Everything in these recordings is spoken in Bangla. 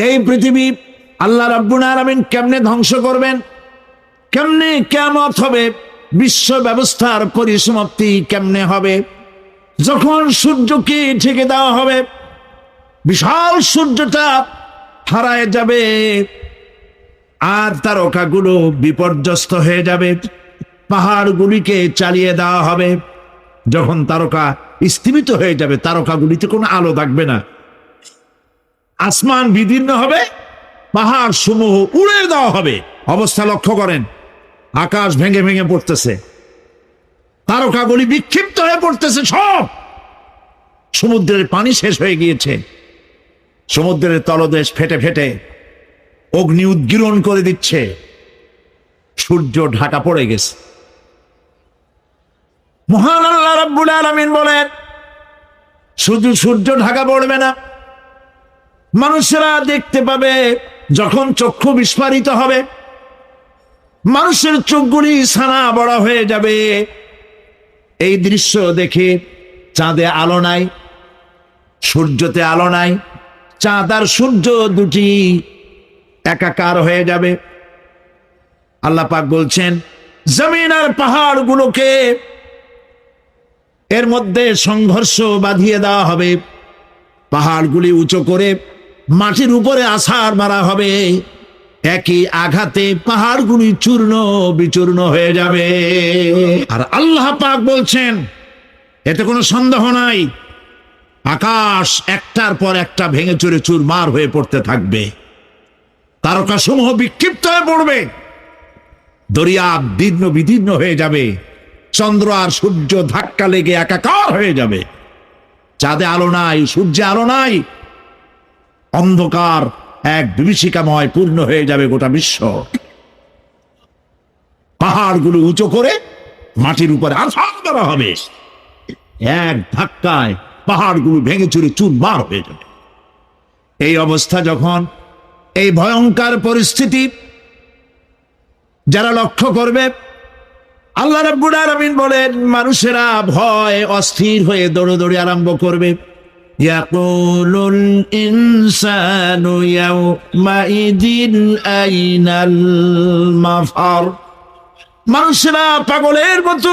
এই পৃথিবী আল্লাহ রাব্বুল আলামিন কেমনে ধ্বংস করবেন, কেমনে কিয়ামত হবে, বিশ্ব ব্যবস্থার পরিসমাপ্তি কেমনে হবে, যখন সূর্যকে ঢেকে দেওয়া হবে, বিশাল সূর্যটা হারায় যাবে আর তারকাগুলো বিপর্যস্ত হয়ে যাবে, পাহাড়গুলিকে চালিয়ে দেওয়া হবে। যখন তারকা স্থিমিত হয়ে যাবে, তারকাগুলিতে কোনো আলো থাকবে না, আসমান বিদীর্ণ হবে, পাহাড় সমূহ উড়ে দেওয়া হবে। অবস্থা লক্ষ্য করেন, আকাশ ভেঙে ভেঙে পড়তেছে, তারকাগুলি বিক্ষিপ্ত হয়ে পড়তেছে, সব সমুদ্রের পানি শেষ হয়ে গিয়েছে, সমুদ্রের তলদেশ ফেটে ফেটে অগ্নি উদ্গীরণ করে দিচ্ছে, সূর্য ঢাকা পড়ে গেছে। মহান আল্লাহ রাব্বুল আলামিন বলেন, শুধু সূর্য ঢাকা পড়বে না, মানুষেরা দেখতে পাবে, যখন চক্ষু বিস্ফারিত হবে, মানুষের চোখগুলি ছানা বড় হয়ে যাবে। এই দৃশ্য দেখে চাঁদে আলো নাই, সূর্যতে আলো নাই, চাঁদ আর সূর্য দুটি একাকার হয়ে যাবে। আল্লাহ পাক বলছেন, জমিন আর পাহাড়গুলোকে এর মধ্যে সংঘর্ষ বাঁধিয়ে দেওয়া হবে, পাহাড়গুলি উঁচু করে মাটির উপরে আছাড় মারা হবে, একই আঘাতে পাহাড়গুলি চূর্ণ বিচূর্ণ হয়ে যাবে। আর আল্লাহ পাক বলছেন, এতে কোনো সন্দেহ নাই, আকাশ একটার পর একটা ভেঙে চুরে চুরমার হয়ে পড়তে থাকবে, তারকাসমূহ বিক্ষিপ্ত হয়ে পড়বে, দরিয়া দীর্ণ বিদীর্ণ হয়ে যাবে, চন্দ্র আর সূর্য ধাক্কা লেগে একাকার হয়ে যাবে, চাঁদে আলো নাই, সূর্যে আলো নাই, অন্ধকার এক বিভীষিকাময় পূর্ণ হয়ে যাবে গোটা বিশ্ব। পাহাড়গুলো উঁচু করে মাটির উপরে আছাড় দেওয়া হবে, এক ধাক্কায় পাহাড়গুলো ভেঙে চুরে চুরমার হয়ে যাবে। এই অবস্থা যখন, এই ভয়ঙ্কর পরিস্থিতি যারা লক্ষ্য করবে, আল্লাহ রাব্বুল আলামিন বলেন, মানুষেরা ভয় অস্থির হয়ে দৌড়াদৌড়ি আরম্ভ করবে। ইয়াকুলুল ইনসানু ইয়াউমাইদিন আইনাল মাফার। মানুষেরা পাগলের মতো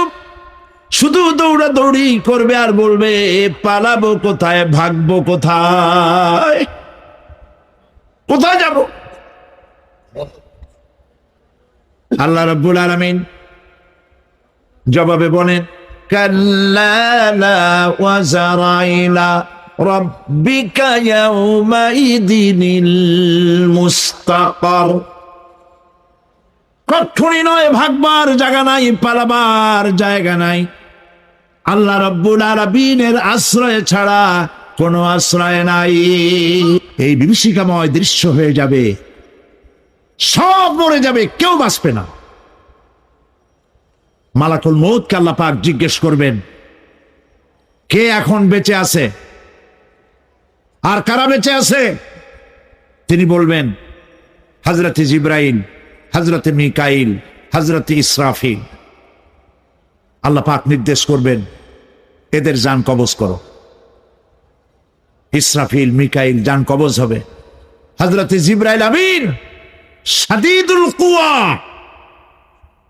শুধু দৌড়াদৌড়ি করবে আর বলবে, পালাবো কোথায়, ভাগবো কোথায়, কোথায় যাব? আল্লাহ রাব্বুল আলামিন জবাবে বলেন, কাল্লা লা ওয়াজারা ইলা রাব্বিকা ইয়াউমাইদিনিল মুস্তাকার। কখনই নয়, ভাগবার জায়গা নাই, পালাবার জায়গা নাই, আল্লাহ রাব্বুল আলামিনের আশ্রয় ছাড়া কোনো আশ্রয় নাই। এই বিভীষিকাময় দৃশ্য হয়ে যাবে, সব মরে যাবে, কেউ বাঁচবে না। মালাকুল মউতকে আল্লাহ পাক জিজ্ঞেস করবেন, কে এখন বেঁচে আছে আর কারা বেঁচে আছে? তিনি বলবেন, হযরতে জিবরাইল, হযরতে মিকাইল, হযরতে ইসরাফিল। আল্লাহ পাক নির্দেশ করবেন, এদের জান কবজ করো। ইসরাফিল, মিকাইল জান কবজ হবে। হযরতে জিবরাইল আমিন শাদীদুল কুওয়া,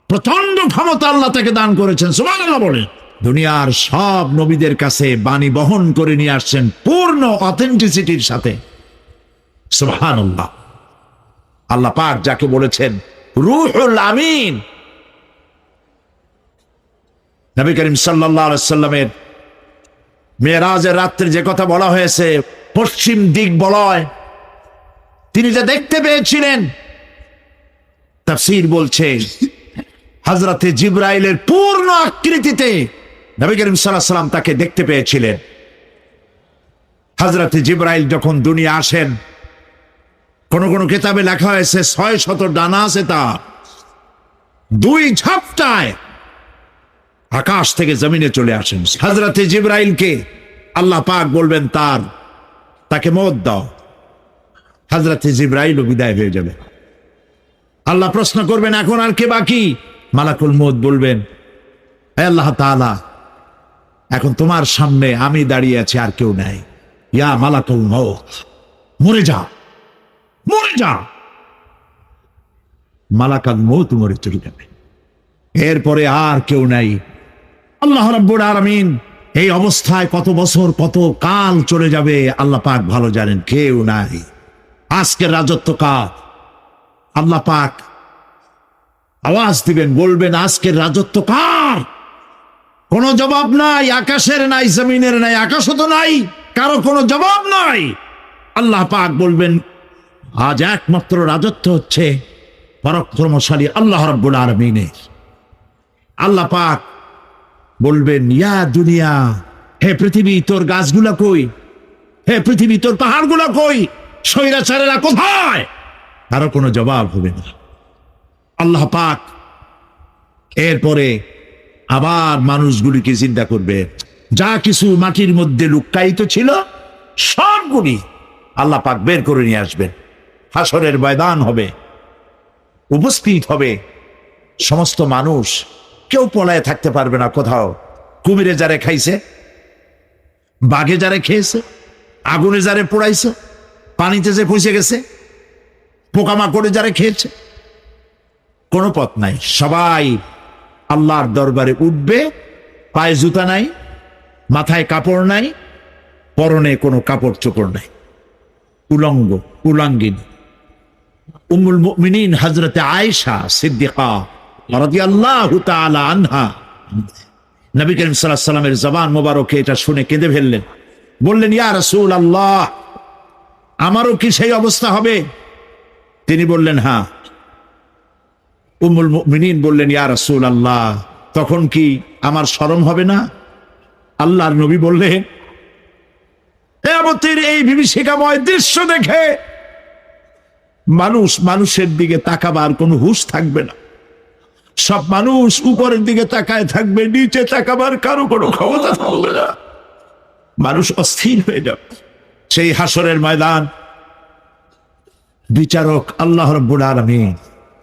প্রচন্ড ক্ষমতা আল্লাহ তাকে দান করেছেন, সুবহানাল্লাহ বলে। দুনিয়ার সব নবীদের কাছে বাণী বহন করে নিয়ে আসছেন পূর্ণ অথেন্টিসিটির সাথে, সুবহানাল্লাহ। আল্লাহ পাক যাকে বলেছেন রূহুল আমিন, নবী করিম সাল্লাল্লাহু আলাইহি ওয়াসাল্লামের মেরাজের রাত্রে যে কথা বলা হয়েছে, পশ্চিম দিক বলয় তিনি যা দেখতে পেয়েছিলেন, তাফসীর বলছে হযরতে জিবরাইলের পূর্ণ আকৃতিতে নবী করিম সাল্লাল্লাহু আলাইহি ওয়াসাল্লাম তাকে দেখতে পেয়েছিলেন। হযরতে জিবরাইল যখন দুনিয়া আসেন, কোন কোন কিতাবে লেখা হয়েছে 600 ডানা আছে তার, দুই ঝাপটায় আকাশ থেকে জমিনে চলে আসেন। হযরতে জিবরাইলকে আল্লাহ পাক বলবেন, তাকে মওত দাও। হযরতে জিবরাইলও বিদায় হয়ে যাবে। আল্লাহ প্রশ্ন করবেন, এখন আর কে বাকি? মালাকুল মউত বলবেন, হে আল্লাহ তাআলা, এখন তোমার সামনে আমি দাঁড়িয়ে আছি, আর কেউ নাই। ইয়া মালাকুল মউত, মরে যাও। মরে যা, মালাকাল মউত মরে চলে যাবে। এরপরে আর কেউ নাই। আল্লাহ রাব্বুল আলামিন এই অবস্থায় কত বছর কত কাল চলে যাবে আল্লাহ পাক ভালো জানেন, কেউ নাই। আজকের রাজত্ব কার? আল্লাহ পাক আওয়াজ দিবেন, বলবেন আজকের রাজত্ব কার? কোন জবাব নাই, আকাশের নাই, জমিনের নাই, আকাশও তো নাই, কারো কোনো জবাব নাই। আল্লাহ পাক বলবেন আজ একমাত্র রাজত্ব হচ্ছে পরাক্রমশালী আল্লাহ রাব্বুল আলামিনের। আল্লাহ পাক বলবেন ইয়া দুনিয়া, হে পৃথিবী তোর গাছগুলা কই, হে পৃথিবী তোর পাহাড়গুলা কই, স্বৈরাচারেরা কোথায়? কারো কোনো জবাব হবে না। আল্লাহ পাক এরপরে আবার মানুষগুলিকে চিন্তা করবে, যা কিছু মাটির মধ্যে লুক্কায়িত ছিল সবগুলি আল্লাহ পাক বের করে নিয়ে আসবেন। হাসরের ময়দান হবে, উপস্থিত হবে সমস্ত মানুষ, কেউ পলায় থাকতে পারবে না কোথাও। কুমিরে যারে খাইছে, বাঘে যারে খেয়েছে, আগুনে যারে পোড়াইছে, পানিতে যে পৌঁছে গেছে, পোকামাকড়ে যারে খেয়েছে, কোনো পথ নাই। সবাই আল্লাহর দরবারে উঠবে, পায়ে জুতা নাই, মাথায় কাপড় নাই, পরনে কোনো কাপড় চোপড় নাই, উলঙ্গ উলাঙ্গিনী। উম্মুল মুমিনিন হযরতে আয়েশা সিদ্দিকা রাদিয়াল্লাহু তাআলা আনহা, নবী করিম সাল্লাল্লাহু আলাইহি ওয়াসাল্লামের জবান মোবারকে এটা শুনে কেঁদে ফেললেন। বললেন ইয়া রাসূলুল্লাহ, আমারও কি সেই অবস্থা হবে? তিনি বললেন হ্যাঁ। উম্মুল মুমিনিন বললেন ইয়া রাসূলুল্লাহ, তখন কি আমার শরম হবে না? আল্লাহর নবী বললেন কিয়ামতের এই বিভীষিকাময় দৃশ্য দেখে মানুষ মানুষের দিকে তাকাবার কোনো হুঁশ থাকবে না। সব মানুষ উপরের দিকে তাকায় থাকবে, নিচে তাকাবার কারো কোনো ক্ষমতা থাকবে না। মানুষ অস্থির হয়ে যাবে। সেই হাসরের ময়দান বিচারক আল্লাহ রাব্বুল আলামিন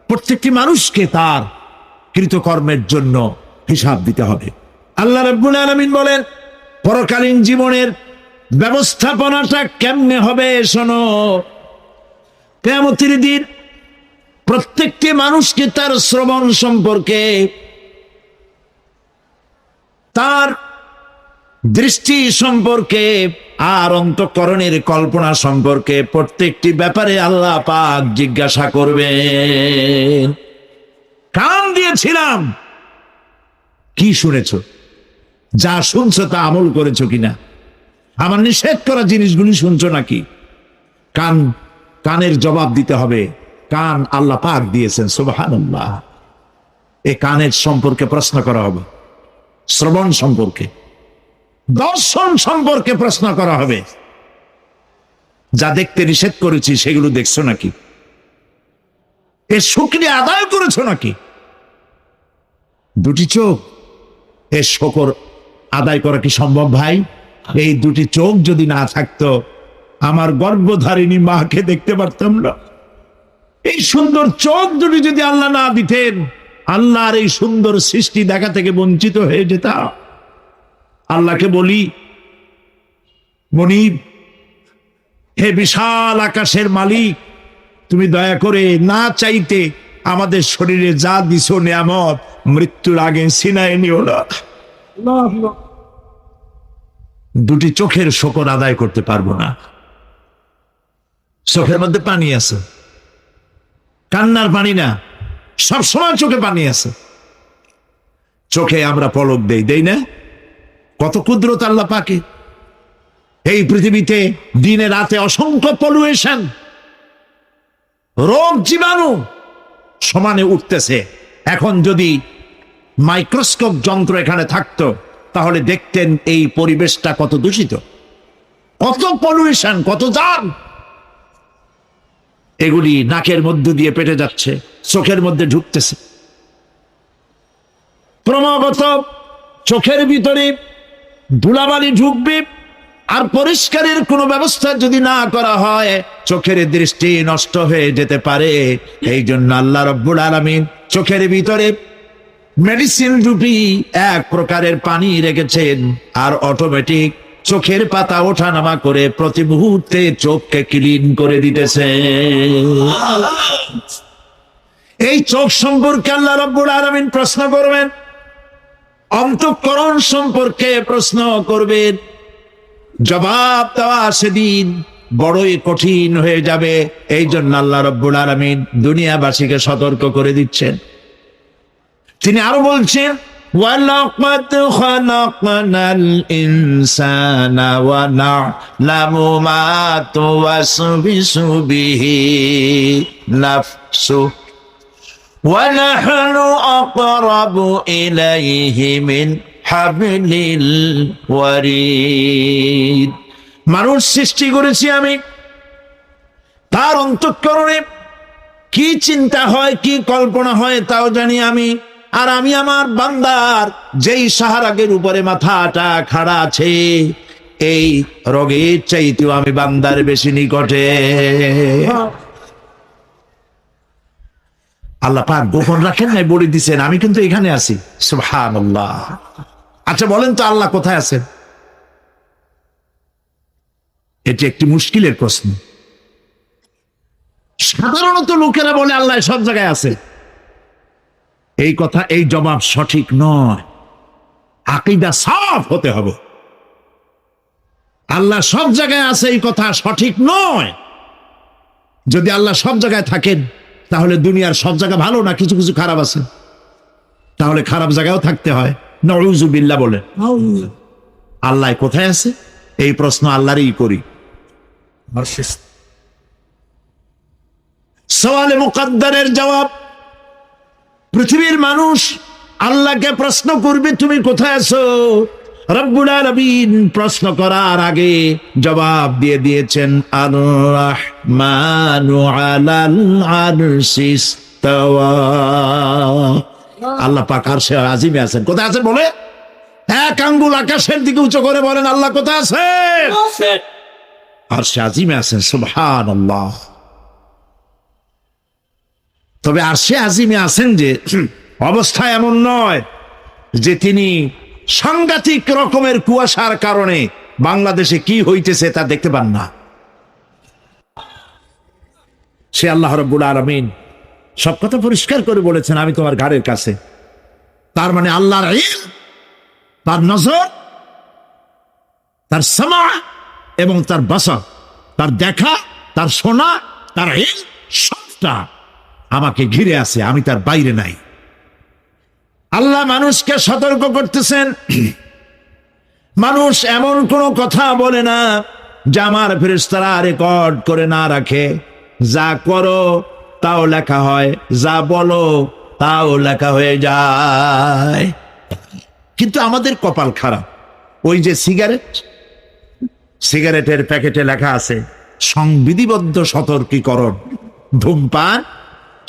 প্রত্যেকটি মানুষকে তার কৃতকর্মের জন্য হিসাব দিতে হবে। আল্লাহ রাব্বুল আলামিন বলেন পরকালীন জীবনের ব্যবস্থাপনাটা কেমনে হবে শোনো। কিয়ামতের দিন প্রত্যেকটি মানুষকে তার শ্রবণ সম্পর্কে, তার দৃষ্টি সম্পর্কে, আর অন্তঃকরণের কল্পনা সম্পর্কে প্রত্যেকটি ব্যাপারে আল্লাহ পাক জিজ্ঞাসা করবেন। কান দিয়েছিলাম, কি শুনেছো? যা শুনছো তা আমল করেছো কিনা? আমার নিষেধ করা জিনিসগুলি শুনছো নাকি? কানের জবাব দিতে হবে। কান আল্লাহ পাক দিয়েছেন, সুবহানাল্লাহ। এই কানের সম্পর্কে প্রশ্ন করা হবে, শ্রবণ সম্পর্কে, দর্শন সম্পর্কে প্রশ্ন করা হবে। যা দেখতে নিষেধ করেছি সেগুলো দেখছো নাকি? এর শুকরিয়া আদায় করেছো নাকি? দুটি চোখ, এর শুকর আদায় করা কি সম্ভব ভাই? এই দুটি চোখ যদি না থাকতো আমার গর্ভধারিণী মাকে দেখতে পারতাম না। এই সুন্দর চোখ দুটি যদি আল্লাহ না দিতেন, আল্লাহর এই সুন্দর সৃষ্টি দেখা থেকে বঞ্চিত হয়ে যেতাম। আল্লাহকে বলি, মনিব, হে বিশাল আকাশের মালিক, তুমি দয়া করে না চাইতে আমাদের শরীরে যা দিছো নিয়ামত, মৃত্যুর আগে ছিনায় নিও না। দুটি চোখের শুকর আদায় করতে পারবো না। চোখের মধ্যে পানি আছে, কান্নার পানি না, সবসময় চোখে পানি আছে। চোখে আমরা পলক দেই না? কত কুদরত আল্লাহ পাকে। এই পৃথিবীতে দিনে রাতে অসংখ্য পলুয়েশন, রোগ জীবাণু সমানে উঠতেছে। এখন যদি মাইক্রোস্কোপ যন্ত্র এখানে থাকতো তাহলে দেখতেন এই পরিবেশটা কত দূষিত, কত পলুয়েশন, কত জাম। এগুলি নাকের মধ্য দিয়ে পেটে যাচ্ছে, চোখের মধ্যে ঢুকতেছে। ক্রমাগত চোখের ভিতরে ধুলাবালি ঢুকবে, আর পরিষ্কারের কোনো ব্যবস্থা যদি না করা হয় চোখের দৃষ্টি নষ্ট হয়ে যেতে পারে। এই জন্য আল্লাহ রাব্বুল আলামিন চোখের ভিতরে মেডিসিন রূপী এক প্রকারের পানি রেখেছেন, আর অটোমেটিক চোখের পাতা ওঠানামা করে প্রতি মুহূর্তে চোখকে ক্লিন করে দিতেছে। এই চোখ সম্পর্কে আল্লাহ রাব্বুল আলামিন প্রশ্ন করবেন, অন্তঃকরণ সম্পর্কে প্রশ্ন করবেন। জবাব দেওয়া সেদিন বড়ই কঠিন হয়ে যাবে। এই জন্য আল্লাহ রাব্বুল আলামিন দুনিয়াবাসীকে সতর্ক করে দিচ্ছেন। তিনি আরো বলছেন, وَلَقَدْ خَلَقْنَا الْإِنسَانَ وَنَعْلَمُ مَا تُوَسْوِسُ بِهِ نَفْسُهُ وَنَحْنُ أَقْرَبُ إِلَيْهِ مِنْ حَبْلِ الْوَرِيدِ। মানুষ সৃষ্টি করেছি আমি, তার অন্তঃকরণে কি চিন্তা হয়, কি কল্পনা হয় তাও জানি আমি। আর আমি আমার বান্দার যেই সাহারাগের উপরে মাথাটা খাড়া আছে, এই রোগের চাইতেও আমি বান্দার বেশি নিকটে। আল্লাহ পাক গোপন রাখেন নাই, বলে দিচ্ছেন আমি কিন্তু এখানে আছি। সুবহানাল্লাহ। আচ্ছা বলেন তো আল্লাহ কোথায় আছেন? এটি একটি মুশকিলের প্রশ্ন। সাধারণত লোকেরা বলে আল্লাহ সব জায়গায় আছে। এই কথা, এই জবাব সঠিক নয়। আকীদা সাফ হতে হবে। আল্লাহ সব জায়গায় আছে এই কথা সঠিক নয়। যদি আল্লাহ সব জায়গায় থাকেন তাহলে দুনিয়ার সব জায়গা ভালো না, কিছু কিছু খারাপ আছে। তাহলে খারাপ জায়গায়ও থাকতে হয়। নাউযুবিল্লাহ বলে। আল্লাহ কোথায় আছে এই প্রশ্ন আল্লাহরই করি। সওয়ালে মুকদ্দারের জবাব, পৃথিবীর মানুষ আল্লাহকে প্রশ্ন করবে তুমি কোথায় আছো। রব্বুল আলামিন প্রশ্ন করার আগে জবাব দিয়ে দিয়েছেন, আর রাহমানু আলাল আরশি ইস্তাওয়া। আল্লাহ পাক আরশে আজিমে আছেন। কোথায় আছেন বলে? এক আঙ্গুল আকাশের দিকে উঁচু করে বলেন আল্লাহ কোথায় আছেন? আরশে আজিমে আছেন। সুবহানাল্লাহ। তবে আরশে আজিমে আছেন যে অবস্থা এমন নয় যে তিনি সাংঘাতিক রকমের কুয়াশার কারণে বাংলাদেশে কি হইতেছে তা দেখতে পান না। সে আল্লাহ রাব্বুল আলামিন সব কথা পরিষ্কার করে বলেছেন আমি তোমার ঘাড়ের কাছে। তার মানে আল্লাহর ইলম, তার নজর, তার সামা এবং তার বাসার, তার দেখা, তার শোনা, তার ইলম সবটা আমাকে ঘিরে আছে, আমি তার বাইরে নাই। আল্লাহ মানুষকে সতর্ক করতেছেন, মানুষ এমন কোনো কথা বলে না যা আমার ফেরেশতারা রেকর্ড করে না রাখে। যা করো তাও লেখা হয়, যা বলো তাও লেখা হয়ে যায়। কিন্তু আমাদের কপাল খারাপ। ওই যে সিগারেটের প্যাকেটে লেখা আছে সংবিধিবদ্ধ সতর্কীকরণ, ধূমপান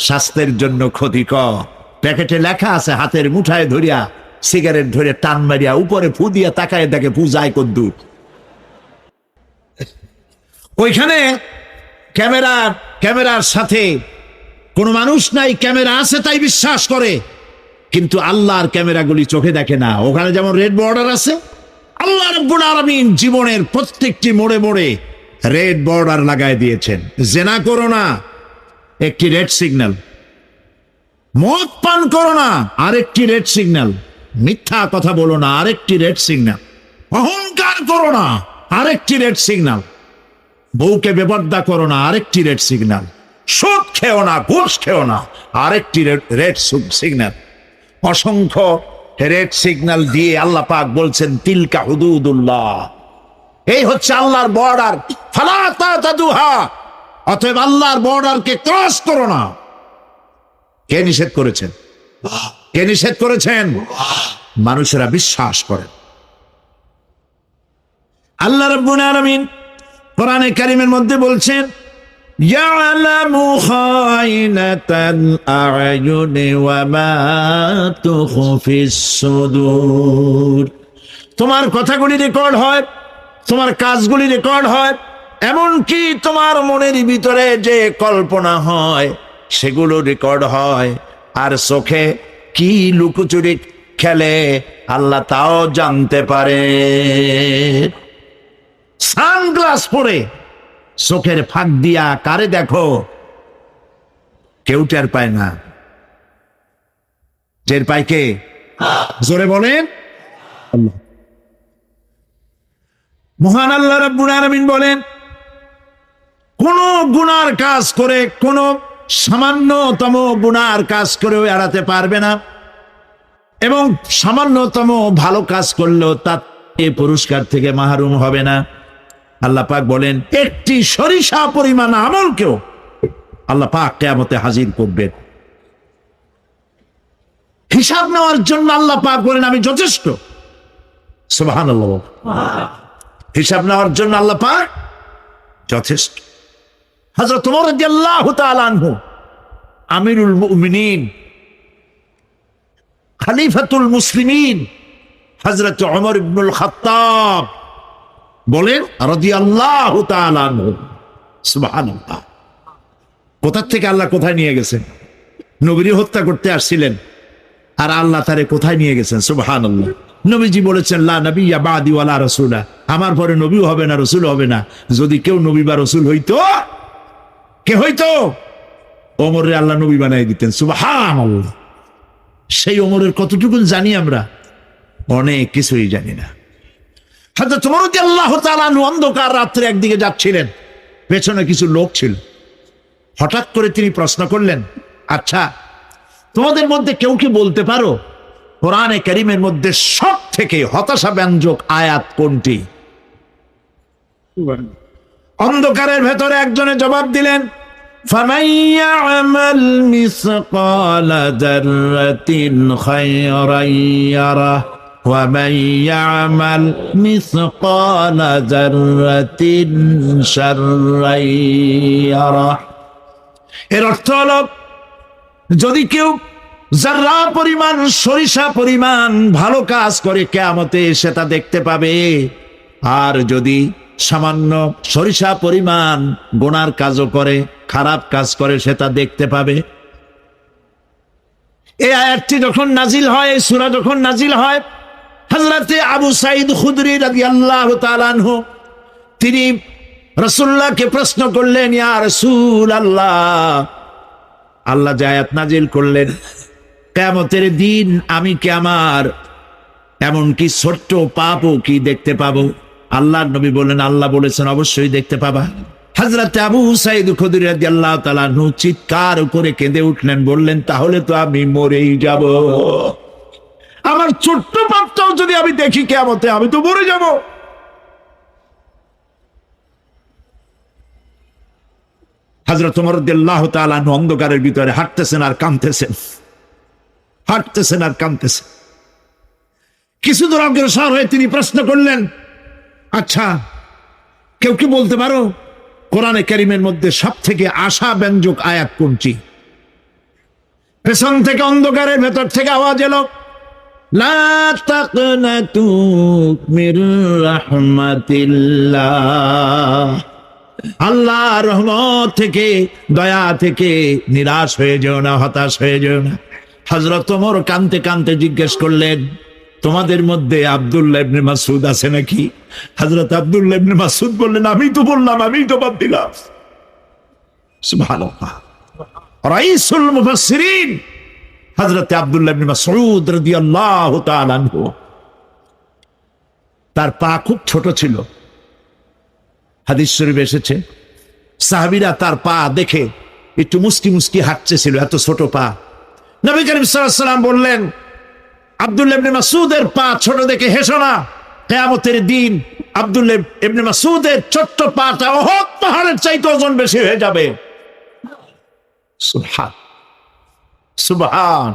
স্বাস্থ্যের জন্য ক্ষতিকর। প্যাকেটে লেখা আছে, হাতের মুঠায় ধরিয়া সিগারেট ধরে টান মারিয়া উপরে ফু দিয়া তাকায় দেখে ফু যায় কদ্দুর। ওইখানে ক্যামেরার সাথে কোনো মানুষ নাই, ক্যামেরা আছে তাই বিশ্বাস করে। কিন্তু আল্লাহর ক্যামেরাগুলি চোখে দেখে না। ওখানে যেমন রেড বর্ডার আছে, আল্লাহ রাব্বুল আলামিন জীবনের প্রত্যেকটি মোড়ে মোড়ে রেড বর্ডার লাগায় দিয়েছেন। জেনা করো না, একটি রেড সিগন্যাল। মদ পান করো না, আরেকটি রেড সিগন্যাল। মিথ্যা কথা বলো না, আরেকটি রেড সিগন্যাল। অহংকার করো না, আরেকটি রেড সিগন্যাল। বউকে বেপরদা করো না, আরেকটি রেড সিগন্যাল। সুদ খেও না, ঘুষ খেও না, আরেকটি রেড সিগন্যাল। অসংখ্য রেড সিগন্যাল দিয়ে আল্লাহ পাক বলছেন তিলকা হুদুদুল্লাহ, এই হচ্ছে আল্লাহর বর্ডার। ফালা তাতাদুহা, অতএব আল্লাহর বর্ডারকে ক্রস করো না। কে নিষেধ করেছেন? কে নিষেধ করেছেন? মানুষেরা বিশ্বাস করেন। আল্লাহ রাব্বুল আলামিন কোরআনে কারীমের মধ্যে বলছেন, ইয়ালামু খায়িনাতাল আ'য়ুনি ওয়া মা তুখফিস সুদূর। তোমার কথাগুলি রেকর্ড হয়, তোমার কাজগুলি রেকর্ড হয়, এমনকি তোমার মনের ভিতরে যে কল্পনা হয় সেগুলো রেকর্ড হয়। আর চোখে কি লুকোচুরি খেলে আল্লাহ তাও জানতে পারে। সানগ্লাস পরে চোখের ফাঁক দিয়া কারে দেখো, কেউ টের পায় না। টের পায় কে? জোরে বলেন আল্লাহ। মহান আল্লাহ রাব্বুল আলামিন বলেন, কোন গুনার কাজ করে, কোন সামান্যতম গুনার কাজ করেও এড়াতে পারবে না, এবং সামান্যতম ভালো কাজ করলেও তার পুরস্কার থেকে মাহরুম হবে না। আল্লাহ পাক বলেন, একটি সরিষা পরিমাণ আমলকেও আল্লাহ পাক কিয়ামতে হাজির করবেন। হিসাব নেওয়ার জন্য আল্লাহ পাক বলেন, আমি যথেষ্ট। সুবহানাল্লাহ। হিসাব নেওয়ার জন্য আল্লাহ পাক যথেষ্ট। হযরত ওমর রাদিয়াল্লাহু তাআলা আনহু, আমিরুল মুমিনিন, খলিফাতুল মুসলিমিন হযরত ওমর ইবনুল খাত্তাব বলেন রাদিয়াল্লাহু তাআলা আনহু, সুবহানাল্লাহ। কোথা থেকে আল্লাহ কোথায় নিয়ে গেছেন? নবীর হত্যা করতে আসছিলেন, আর আল্লাহ তারে কোথায় নিয়ে গেছেন? সুবহানাল্লাহ। নবীজি বলেছেন, লা নবিয়্যা বাদি ওয়ালা রাসূলা, আমার পরে নবীও হবে না, রাসূল হবে না। যদি কেউ নবী বা রাসূল হইতো, কে হইতো? ওমরে আল্লাহ নবী বানাই দিতেন। সুবহানাল্লাহ। সেই ওমরের কতটুকু জানি আমরা? অনেক কিছুই জানি না। হযরত ওমর রাদিয়াল্লাহু তাআলা অন্ধকার রাত্রে একদিকে যাচ্ছিলেন, পেছনে কিছু লোক ছিল। হঠাৎ করে তিনি প্রশ্ন করলেন, আচ্ছা, তোমাদের মধ্যে কেউ কি বলতে পারো কোরআনে কারীমের মধ্যে সব থেকে হতাশা ব্যঞ্জক আয়াত কোনটি? অন্ধকারের ভেতরে একজনে জবাব দিলেন, فَمَن يَعْمَلْ مِثْقَالَ ذَرَّةٍ خَيْرًا يَرَهُ وَمَن يَعْمَلْ مِثْقَالَ ذَرَّةٍ شَرًّا يَرَهُ। এর অর্থ হলো, যদি কেউ যারা পরিমাণ, সরিষা পরিমাণ ভালো কাজ করে কিয়ামতে সেটা দেখতে পাবে, আর যদি সামান্য সরিষা পরিমাণ গুনার কাজও করে, খারাপ কাজ করে, সেটা দেখতে পাবে। এই আয়াতটি যখন নাজিল হয়, এই সূরা যখন নাজিল হয়, হযরতে আবু সাঈদ খুদরি রাদিয়াল্লাহু তাআলা আনহু তিনি রাসূলুল্লাহকে প্রশ্ন করলেন, ইয়া রাসূলুল্লাহ, আল্লাহ যে আয়াত নাজিল করলেন, কিয়ামতের দিন আমি কি আমার এমনকি ছোট্ট পাপও কি দেখতে পাবো? আল্লাহর নবী বললেন, আল্লাহ বলেছেন অবশ্যই দেখতে পাবা। হযরত আবু সাঈদ খুদরি রাদিয়াল্লাহু তাআলা আনহু চিৎকার করে কেঁদে উঠলেন, বললেন, তাহলে তো আমি মরেই যাব। আমার ছোট্ট পাপটাও যদি আমি দেখি কিয়ামতে, আমি তো মরে যাব। হযরত ওমর রাদিয়াল্লাহু তাআলা আনহু অন্ধকারের ভিতরে হাঁটতেছেন আর কাঁদতেছেন, হাঁটতেছেন আর কাঁদতেছেন। কিছু দূর অগ্রসর হয়ে তিনি প্রশ্ন করলেন, আচ্ছা, কেউ কি বলতে পারো কোরআনে কারীমের মধ্যে সব থেকে আশা ব্যঞ্জক আয়াত কোনটি? পেছন থেকে অন্ধকারের ভেতর থেকে আওয়াজ এলো, লা তাকনাতু মির রাহমাতিল্লাহ, আল্লাহর রহমত থেকে, দয়া থেকে নিরাশ হয়ে যেও না, হতাশ হয়ে যেও না। হযরত ওমর কাঁদতে কাঁদতে জিজ্ঞেস করলেন, তোমাদের মধ্যে আব্দুল্লাহ ইবনে মাসউদ আছে নাকি? হযরত আব্দুল্লাহ ইবনে মাসউদ বললেন, আমি তো বললাম, আমি তো বাদ দিলাম। সুবহানাল্লাহ। রাইসুল মুফাসসিরিন হযরত আব্দুল্লাহ ইবনে মাসউদ রাদিয়াল্লাহু তাআলা আনহু, তার পা খুব ছোট ছিল। হাদিস শরীফে এসেছে, সাহাবীরা তার পা দেখে একটু মুস্কি মুস্কি হাঁটতেছিল, এত ছোট পা। নবী করিম সাল্লাল্লাহু আলাইহি ওয়াসাল্লাম বললেন, আব্দুল্লাহ ইবনে মাসউদের পা ছোট দেখে হেসো না, কিয়ামতের দিন আব্দুল্লাহ ইবনে মাসউদের ছোট্ট পাটা উহুদ পাহাড়ের চাইতে ওজন বেশি হয়ে যাবে। সুবহান সুবহান।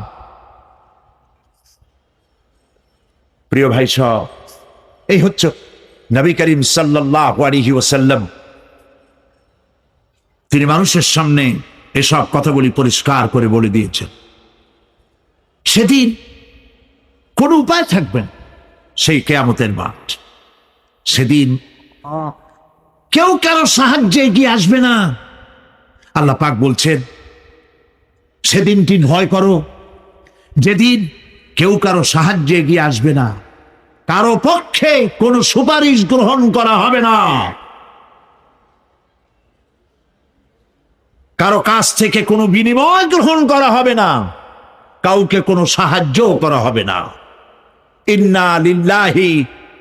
প্রিয় ভাই সব, এই হচ্ছে নবী করিম সাল্লাল্লাহু আলাইহি ওয়াসাল্লাম। তিনি মানুষের সামনে এসব কথাগুলি পরিষ্কার করে বলে দিয়েছেন। সেদিন কোন উপায় থাকবে না, সেই কিয়ামতের মাঠ। সেদিন কেউ কারো সাহায্যে এগিয়ে আসবে না। আল্লাহ পাক বলছেন, সেদিনটি ভয় করো যেদিন কেউ কারো সাহায্যে এগিয়ে আসবে না। কারো পক্ষে কোনো সুপারিশ গ্রহণ করা হবে না, কারো কাছ থেকে কোনো বিনিময় গ্রহণ করা হবে না, কাউকে কোনো সাহায্য করা হবে না। ইন্না লিল্লাহি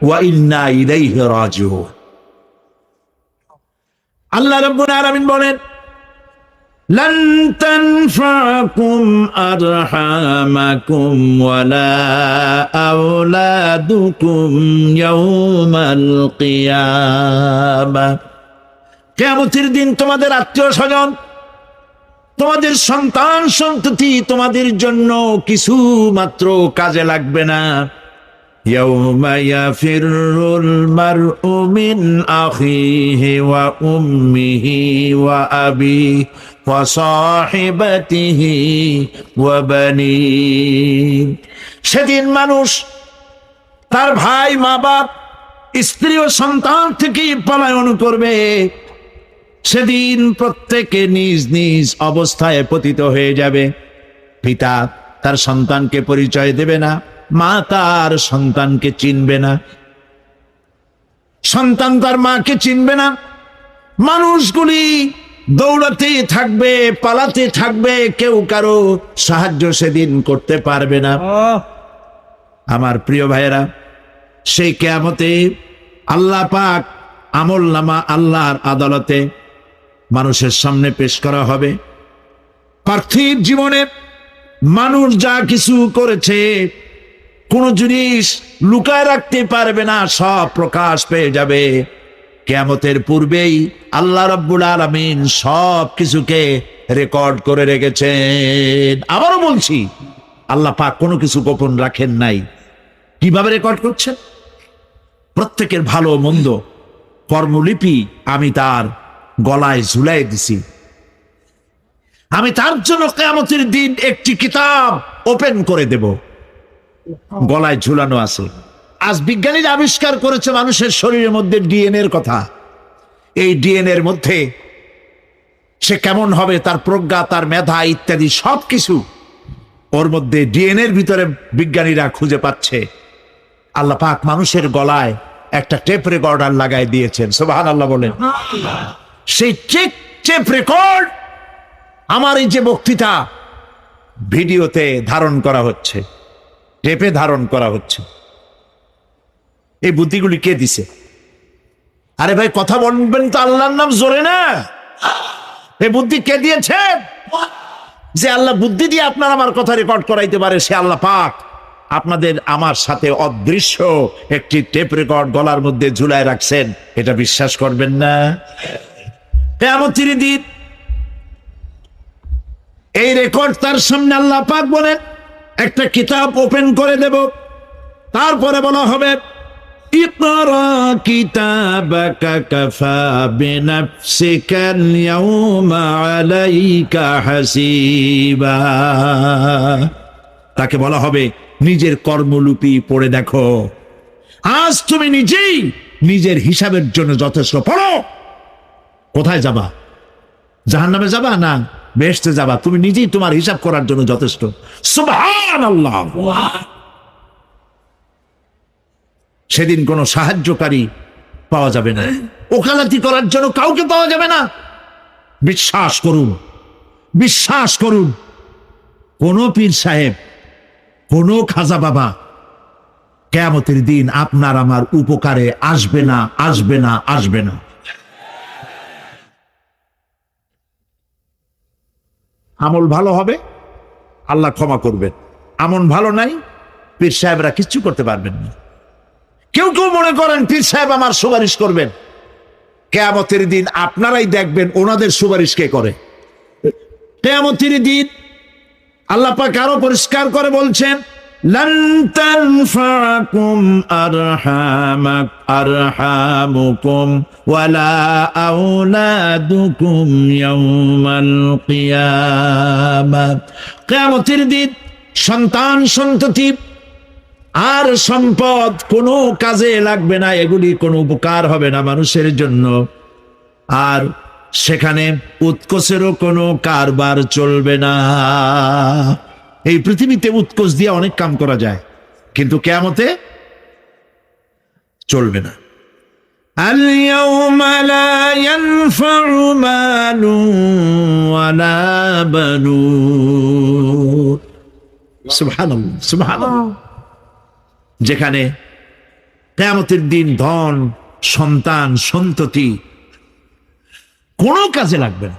ওয়া ইন্না ইলাইহি রাজিউন। আল্লাহ রাব্বুল আলামিন বলেন, লান তানফাকুম আরহামাকুম ওয়ালা আওলাদুকুম ইয়াউমাল কিয়ামাহ। কিয়ামতের দিন তোমাদের আত্মীয়-স্বজন, তোমাদের সন্তান সন্ততি তোমাদের জন্য কিছু মাত্র কাজে লাগবে না। ইয়াউমা ইয়াফিরুল মারউ মিন আখিহি ওয়া উম্মিহি ওয়া আবিহি ওয়া সাহিবাতিহি ওয়া বানিহি। সেদিন মানুষ তার ভাই, মা বাপ, স্ত্রী ও সন্তান থেকে পলায়ন করবে। সেদিন প্রত্যেকে নিজ নিজ অবস্থায় পতিত হয়ে যাবে। পিতা তার সন্তানকে পরিচয় দেবে না, মা তার সন্তানকে চিনবে না, সন্তান তার মাকে চিনবে না। মানুষগুলি দৌড়াতে থাকবে, পালাতে থাকবে, কেউ কারো সাহায্য সেদিন করতে পারবে না। আমার প্রিয় ভাইয়েরা, সেই কিয়ামতে আল্লাহ পাক আমলনামা আল্লাহর আদালতে মানুষের সামনে পেশ করা হবে। পার্থিব জীবনে মানুষ যা কিছু করেছে কোন জিনিস লুকায় রাখতে পারবে না, সব প্রকাশ পেয়ে যাবে। কিয়ামতের পূর্বেই আল্লাহ রাব্বুল আলামিন সব কিছুকে রেকর্ড করে রেখেছেন। আবারও বলছি, আল্লাহ পাক কোনো কিছু গোপন রাখেন নাই। কিভাবে রেকর্ড করছেন? প্রত্যেকের ভালো মন্দ কর্মলিপি আমি তার গলায় ঝুলাই দিছি। আমি তার জন্য কিয়ামতের দিন একটি কিতাব ওপেন করে দেব, গলায় ঝুলানো আছে। আজ বিজ্ঞানীরা আবিষ্কার করেছে মানুষের শরীরের মধ্যে ডিএনএর কথা। এই ডিএনএর মধ্যে সে কেমন হবে, তার প্রজ্ঞা, তার মেধা ইত্যাদি সবকিছু ওর মধ্যে ডিএনএর ভিতরে বিজ্ঞানীরা খুঁজে পাচ্ছে। আল্লাহ পাক মানুষের গলায় একটা টেপ রেকর্ডার লাগাই দিয়েছেন। সুবহানাল্লাহ বলেন। সেই টেপ রেকর্ড আমার এই যে বক্তৃতা ভিডিওতে ধারণ করা হচ্ছে, টেপে ধারণ করা হচ্ছে। এই বুদ্ধিগুলি কে দিছে? আরে ভাই কথা বলবেন তো আল্লাহর নাম জোরে না। এই বুদ্ধি কে দিয়েছে? যে আল্লাহ বুদ্ধি দিয়ে আপনার আমার কথা রেকর্ড করাইতে পারে, সে আল্লাহ পাক আপনাদের আমার সাথে অদৃশ্য একটি টেপ রেকর্ড গলার মধ্যে ঝুলায় রাখছেন। এটা বিশ্বাস করবেন না? কিয়ামতের দিন এই রেকর্ড তার সামনে আল্লাহ পাক বলেন একটা কিতাব ওপেন করে দেব। তারপরে বলা হবে, ইকরা কিতাবাকা কাফা বিনাফসিকাল ইয়াউমা আলাইকা হাসিবা। তাকে বলা হবে, নিজের কর্মলিপি পড়ে দেখো, আজ তুমি নিজেই নিজের হিসাবের জন্য যথেষ্ট। পড়ো। কোথায় যাবা? জাহান্নামে যাবা না বেহেশতে যাবা? তুমি নিজেই তোমার হিসাব করার জন্য যথেষ্ট। সুবহানাল্লাহ। সেদিন কোনো সাহায্যকারী পাওয়া যাবে না, ওকালতি করার জন্য কাউকে পাওয়া যাবে না। বিশ্বাস করুন, বিশ্বাস করুন, কোন পীর সাহেব, কোন খাজা বাবা কিয়ামতের দিন আপনার আমার উপকারে আসবে না, আসবে না, আসবে না। আমল ভালো হবে, আল্লাহ ক্ষমা করবেন। আমল ভালো নাই, পীর সাহেবরা কিচ্ছু করতে পারবেন না। কেউ কেউ মনে করেন পীর সাহেব আমার সুপারিশ করবেন। কিয়ামতের দিন আপনারাই দেখবেন ওনাদের সুপারিশ কে করে। কিয়ামতের দিন আল্লাহ পাক আরো পরিষ্কার করে বলছেন, লান তানফাকুম আরহামুকুম ওয়ালা আওলাদুকুম ইয়াউমাল কিয়ামাহ। কিয়ামতের দিন সন্তান সন্ততি আর সম্পদ কোনো কাজে লাগবে না, এগুলি কোনো উপকার হবে না মানুষের জন্য। আর সেখানে উৎকোচেরও কোনো কারবার চলবে না। এই পৃথিবীতে উৎকোচ দিয়ে অনেক কাম করা যায়, কিন্তু কিয়ামতে চলবে না। اليوم لا ينفع مال ولا بنون সুবহানাল্লাহ সুবহানাল্লাহ। যেখানে কিয়ামতের দিন ধন সন্তান সন্ততি কোনো কাজে লাগবে না।